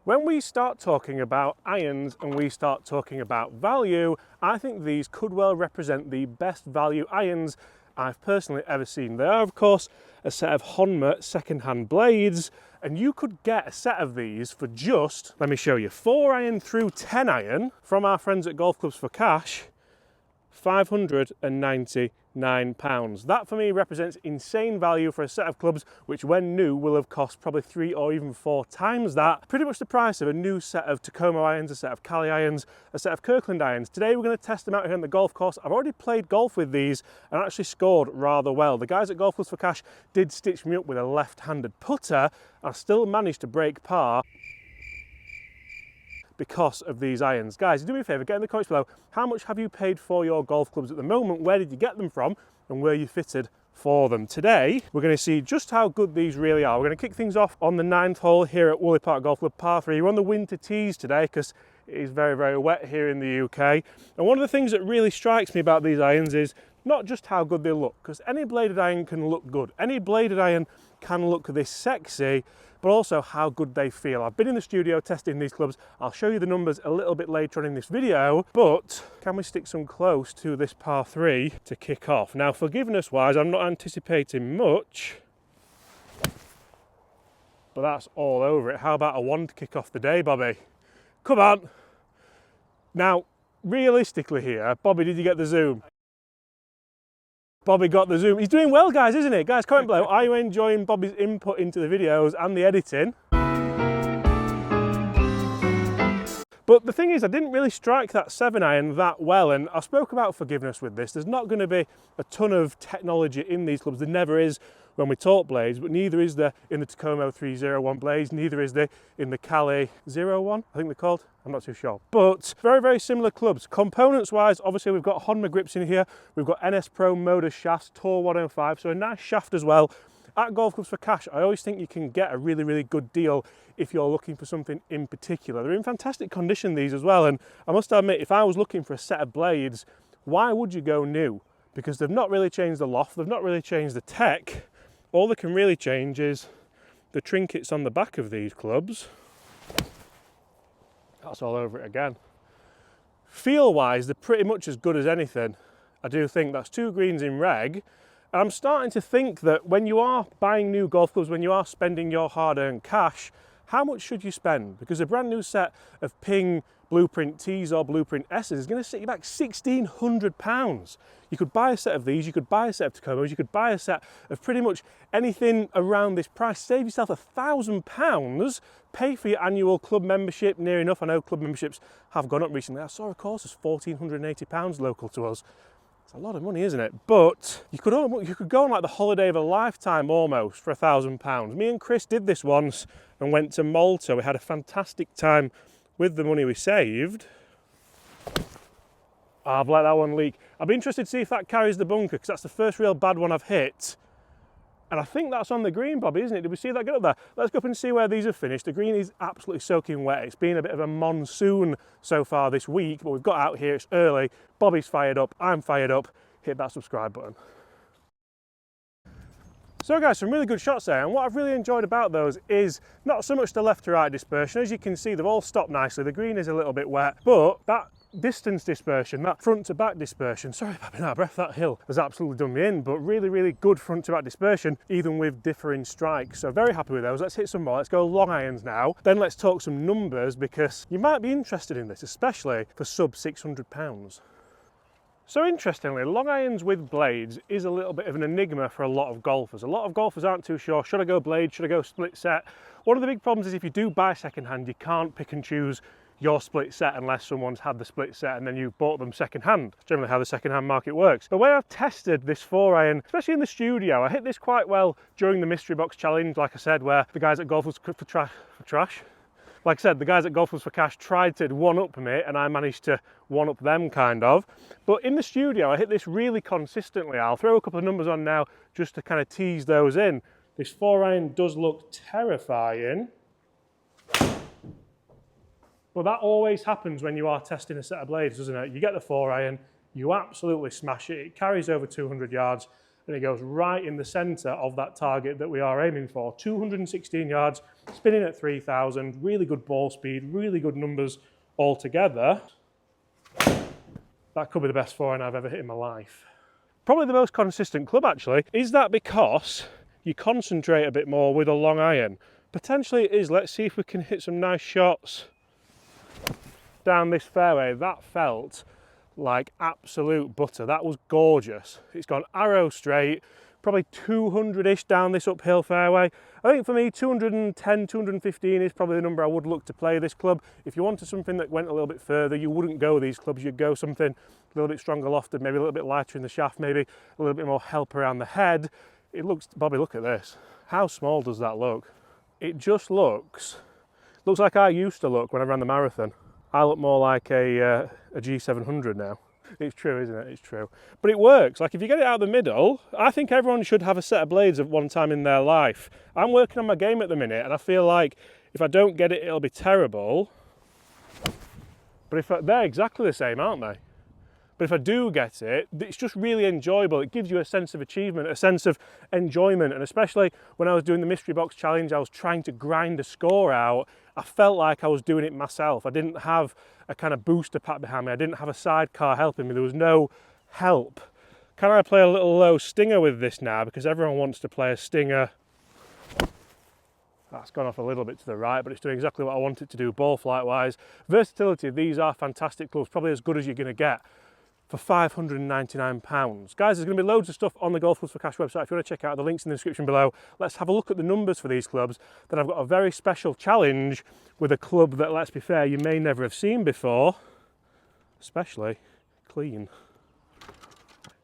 When we start talking about irons and we start talking about value, I think these could well represent the best value irons I've personally ever seen. They are, of course, a set of Honma second-hand blades, and you could get a set of these for just, let me show you, 4 iron through 10 iron from our friends at Golf Clubs for Cash, £599. That for me represents insane value for a set of clubs which when new will have cost probably 3 or even 4 times that. Pretty much the price of a new set of Tacoma irons, a set of Cali irons, a set of Kirkland irons. Today we're going to test them out here on the golf course. I've already played golf with these and actually scored rather well. The guys at Golf Clubs for Cash did stitch me up with a left-handed putter. I still managed to break par because of these irons. Guys, do me a favour, get in the comments below, how much have you paid for your golf clubs at the moment? Where did you get them from? And were you fitted for them? Today, we're going to see just how good these really are. We're going to kick things off on the 9th hole here at Woolley Park Golf Club, par 3. We're on the winter tees today because it is very, very wet here in the UK. And one of the things that really strikes me about these irons is not just how good they look, because any bladed iron can look good. Any bladed iron can look this sexy, but also how good they feel. I've been in the studio testing these clubs. I'll show you the numbers a little bit later on in this video, but can we stick some close to this par 3 to kick off? Now, forgiveness wise, I'm not anticipating much, but that's all over it. How about a 1 to kick off the day, Bobby? Come on. Now, realistically here, Bobby, did you get the zoom? Bobby got the zoom. He's doing well, guys, isn't he? Guys, comment below. Are you enjoying Bobby's input into the videos and the editing? But the thing is, I didn't really strike that 7 iron that well, and I spoke about forgiveness with this. There's not going to be a ton of technology in these clubs. There never is when we talk blades, but neither is there in the Tacoma 301 blades, neither is there in the Cali 01, I think they're called. I'm not too sure. But very, very similar clubs. Components wise, obviously we've got Honma grips in here. We've got NS Pro motor shafts, Tor 105, so a nice shaft as well. At Golf Clubs for Cash, I always think you can get a really, really good deal if you're looking for something in particular. They're in fantastic condition, these as well, and I must admit, if I was looking for a set of blades, why would you go new? Because they've not really changed the loft, they've not really changed the tech. All they can really change is the trinkets on the back of these clubs. That's all over it again. Feel-wise, they're pretty much as good as anything. I do think that's 2 greens in reg. And I'm starting to think that when you are buying new golf clubs, when you are spending your hard-earned cash, how much should you spend? Because a brand new set of Ping Blueprint T's or Blueprint S's is going to set you back £1,600. You could buy a set of these, you could buy a set of Tacomas, you could buy a set of pretty much anything around this price, save yourself £1,000, pay for your annual club membership, near enough. I know club memberships have gone up recently. I saw a course was £1,480 local to us. It's a lot of money, isn't it? But you could go on like the holiday of a lifetime almost for £1,000. Me and Chris did this once and went to Malta. We had a fantastic time with the money we saved. Oh, I've let that one leak. I'll be interested to see if that carries the bunker, because that's the first real bad one I've hit. And I think that's on the green, Bobby, isn't it? Did we see that get up there? Let's go up and see where these have finished. The green is absolutely soaking wet. It's been a bit of a monsoon so far this week, but we've got out here, it's early. Bobby's fired up, I'm fired up. Hit that subscribe button. So guys, some really good shots there, and what I've really enjoyed about those is not so much the left to right dispersion. As you can see, they've all stopped nicely. The green is a little bit wet, but that distance dispersion, that front to back dispersion, sorry about being out of breath, that hill has absolutely done me in, but really, really good front to back dispersion, even with differing strikes. So very happy with those. Let's hit some more. Let's go long irons now. Then let's talk some numbers, because you might be interested in this, especially for sub £600. So interestingly, long irons with blades is a little bit of an enigma for a lot of golfers. A lot of golfers aren't too sure, should I go blade, should I go split set? One of the big problems is if you do buy second-hand, you can't pick and choose your split set unless someone's had the split set and then you bought them second-hand. That's generally how the second-hand market works. The way I've tested this 4 iron, especially in the studio, I hit this quite well during the mystery box challenge, like I said, where the guys at Golf Clubs for Trash. Like I said, the guys at Golf Clubs for Cash tried to one-up me and I managed to one-up them, kind of. But in the studio, I hit this really consistently. I'll throw a couple of numbers on now just to kind of tease those in. This 4 iron does look terrifying. But that always happens when you are testing a set of blades, doesn't it? You get the 4 iron, you absolutely smash it. It carries over 200 yards. and it goes right in the centre of that target that we are aiming for. 216 yards, spinning at 3,000, really good ball speed, really good numbers altogether. That could be the best forehand I've ever hit in my life. Probably the most consistent club actually. Is that because you concentrate a bit more with a long iron? Potentially it is. Let's see if we can hit some nice shots down this fairway. That felt like absolute butter. That was gorgeous. It's gone arrow straight, probably 200-ish down this uphill fairway. I think for me 210, 215 is probably the number I would look to play this club. If you wanted something that went a little bit further, you wouldn't go these clubs, you'd go something a little bit stronger lofted, maybe a little bit lighter in the shaft, maybe a little bit more help around the head. It looks, Bobby, look at this. How small does that look? It just looks like I used to look when I ran the marathon. I look more like a G700 now. It's true, isn't it? It's true. But it works. Like if you get it out the middle, I think everyone should have a set of blades at one time in their life. I'm working on my game at the minute and I feel like if I don't get it, it'll be terrible. But they're exactly the same, aren't they? But if I do get it, it's just really enjoyable. It gives you a sense of achievement, a sense of enjoyment. And especially when I was doing the mystery box challenge, I was trying to grind a score out. I felt like I was doing it myself. I didn't have a kind of booster pack behind me. I didn't have a sidecar helping me. There was no help. Can I play a little low stinger with this now? Because everyone wants to play a stinger. That's gone off a little bit to the right, but it's doing exactly what I want it to do ball flight wise. Versatility, these are fantastic clubs, probably as good as you're going to get for £599. Guys, there's going to be loads of stuff on the Golf Clubs for Cash website. If you want to check out the links in the description below, let's have a look at the numbers for these clubs. Then I've got a very special challenge with a club that, let's be fair, you may never have seen before, especially clean.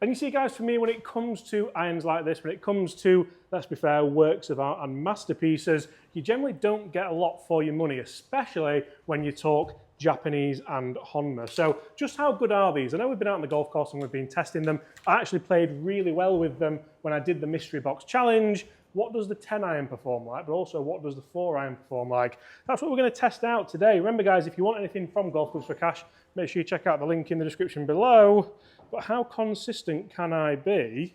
And you see, guys, for me, when it comes to irons like this, when it comes to, let's be fair, works of art and masterpieces, you generally don't get a lot for your money, especially when you talk Japanese and Honda. So just how good are these? I know we've been out on the golf course and we've been testing them. I actually played really well with them when I did the mystery box challenge. What does the 10 iron perform like, but also what does the 4 iron perform like? That's what we're going to test out today. Remember, guys, if you want anything from Golf Clubs for Cash, make sure you check out the link in the description below. But how consistent can I be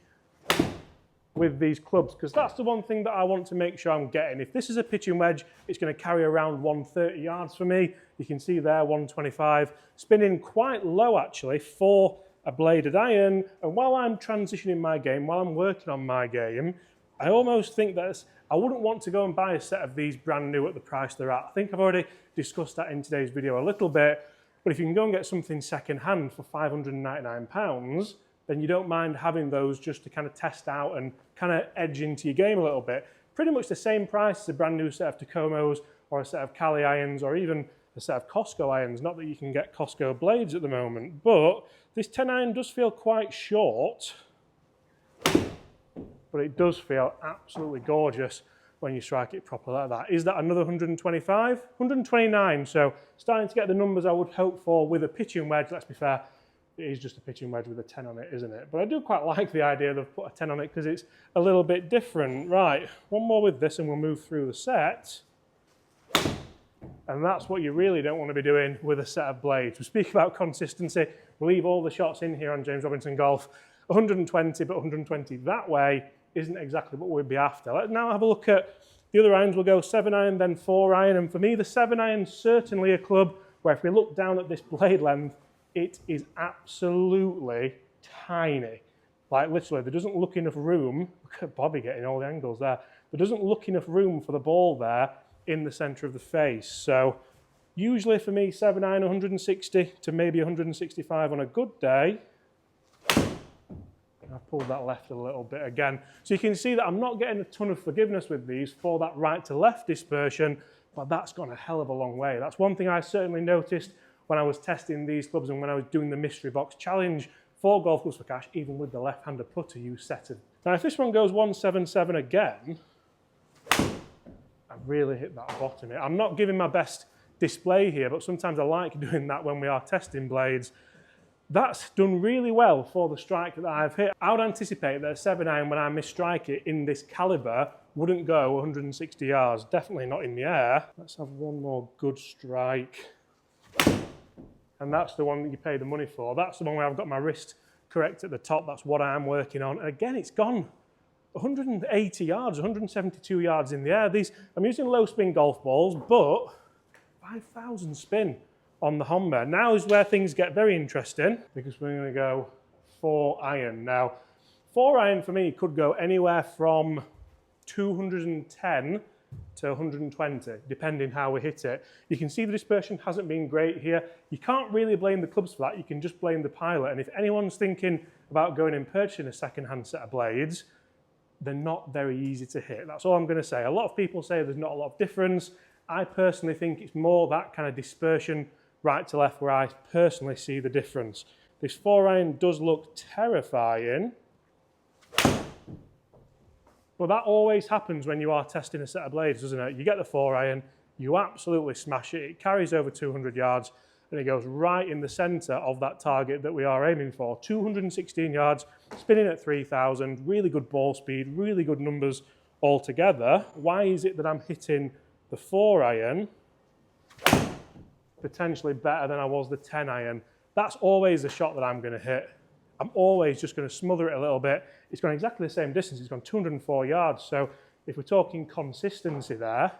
with these clubs? Because that's the one thing that I want to make sure I'm getting. If this is a pitching wedge, it's going to carry around 130 yards for me. You can see there 125, spinning quite low actually for a bladed iron. And while I'm transitioning my game, while I'm working on my game, I almost think that I wouldn't want to go and buy a set of these brand new at the price they're at. I think I've already discussed that in today's video a little bit, but if you can go and get something second hand for £599, then you don't mind having those just to kind of test out and kind of edge into your game a little bit. Pretty much the same price as a brand new set of Tacomos or a set of Cali irons or even a set of Costco irons. Not that you can get Costco blades at the moment, but this 10 iron does feel quite short, but it does feel absolutely gorgeous when you strike it properly like that. Is that another 125? 129, so starting to get the numbers I would hope for with a pitching wedge. Let's be fair, it is just a pitching wedge with a 10 on it, isn't it? But I do quite like the idea of put a 10 on it because it's a little bit different. Right, one more with this and we'll move through the set. And that's what you really don't want to be doing with a set of blades. We speak about consistency. We leave all the shots in here on James Robinson Golf. 120, but 120 that way isn't exactly what we'd be after. Let's now have a look at the other irons. We'll go 7 iron, then 4 iron. And for me, the 7 iron is certainly a club where if we look down at this blade length, it is absolutely tiny. Like literally, there doesn't look enough room. Look at Bobby getting all the angles there. There doesn't look enough room for the ball there in the center of the face. So usually for me, 7 iron, 160 to maybe 165 on a good day. I've pulled that left a little bit again. So you can see that I'm not getting a ton of forgiveness with these for that right to left dispersion, but that's gone a hell of a long way. That's one thing I certainly noticed when I was testing these clubs and when I was doing the mystery box challenge for Golf Clubs for Cash, even with the left-handed putter you set it. Now if this one goes 177 again, I've really hit that bottom here. I'm not giving my best display here, but sometimes I like doing that when we are testing blades. That's done really well for the strike that I've hit. I would anticipate that a 7 iron, when I misstrike it in this caliber, wouldn't go 160 yards, definitely not in the air. Let's have one more good strike. And that's the one that you pay the money for. That's the one where I've got my wrist correct at the top. That's what I'm working on. And again, it's gone 180 yards, 172 yards in the air. I'm using low spin golf balls, but 5,000 spin on the Honda. Now is where things get very interesting, because we're going to go 4 iron. Now, 4 iron for me could go anywhere from 210 to 120, depending how we hit it. You can see the dispersion hasn't been great here. You can't really blame the clubs for that. You can just blame the pilot. And if anyone's thinking about going and purchasing a second-hand set of blades, they're not very easy to hit. That's all I'm going to say. A lot of people say there's not a lot of difference. I personally think it's more that kind of dispersion right to left where I personally see the difference. This 4 iron does look terrifying, but that always happens when you are testing a set of blades, doesn't it? You get the 4 iron, you absolutely smash it, it carries over 200 yards, and it goes right in the centre of that target that we are aiming for. 216 yards, spinning at 3,000, really good ball speed, really good numbers altogether. Why is it that I'm hitting the 4 iron potentially better than I was the 10 iron? That's always the shot that I'm going to hit. I'm always just going to smother it a little bit. It's gone exactly the same distance. It's gone 204 yards. So if we're talking consistency there,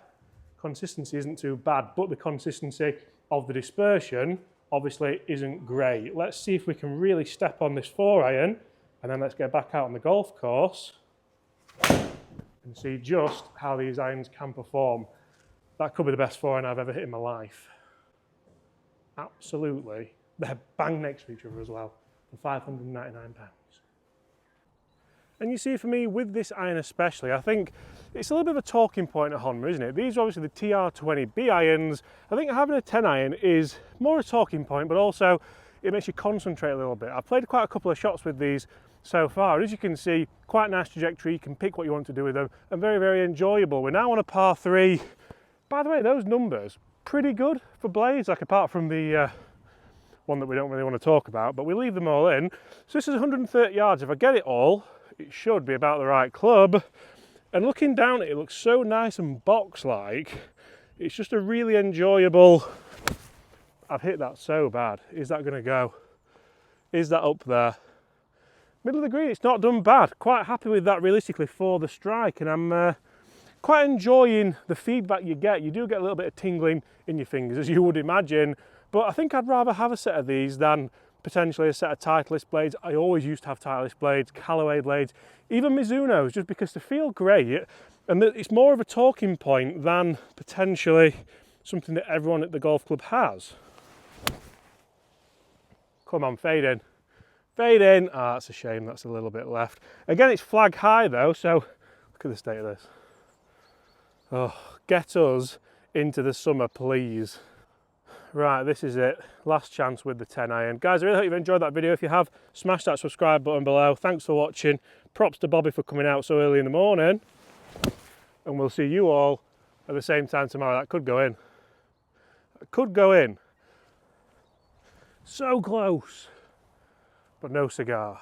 consistency isn't too bad, but the consistency of the dispersion obviously isn't great. Let's see if we can really step on this 4 iron, and then let's get back out on the golf course and see just how these irons can perform. That could be the best 4 iron I've ever hit in my life. Absolutely. They're bang next to each other as well. For £599. And you see, for me, with this iron especially, I think it's a little bit of a talking point at Honda, isn't it? These are obviously the TR20B irons. I think having a 10 iron is more a talking point, but also it makes you concentrate a little bit. I've played quite a couple of shots with these so far. As you can see, quite a nice trajectory. You can pick what you want to do with them, and very, very enjoyable. We're now on a par 3. By the way, those numbers, pretty good for blades, like apart from the one that we don't really want to talk about, but we leave them all in. So this is 130 yards. If I get it all, it should be about the right club. And looking down it looks so nice and box-like. It's just a really enjoyable... I've hit that so bad. Is that going to go? Is that up there? Middle of the green, it's not done bad. Quite happy with that realistically for the strike, and I'm quite enjoying the feedback you get. You do get a little bit of tingling in your fingers, as you would imagine. But I think I'd rather have a set of these than potentially a set of Titleist blades. I always used to have Titleist blades, Callaway blades, even Mizuno's, just because they feel great, and it's more of a talking point than potentially something that everyone at the golf club has. Come on, fade in. Fade in. Ah, that's a shame, that's a little bit left. Again, it's flag high though, so look at the state of this. Oh, get us into the summer, please. Right, this is it. Last chance with the 10 iron. Guys, I really hope you've enjoyed that video. If you have, smash that subscribe button below. Thanks for watching. Props to Bobby for coming out so early in the morning. And we'll see you all at the same time tomorrow. That could go in. That could go in. So close, but no cigar.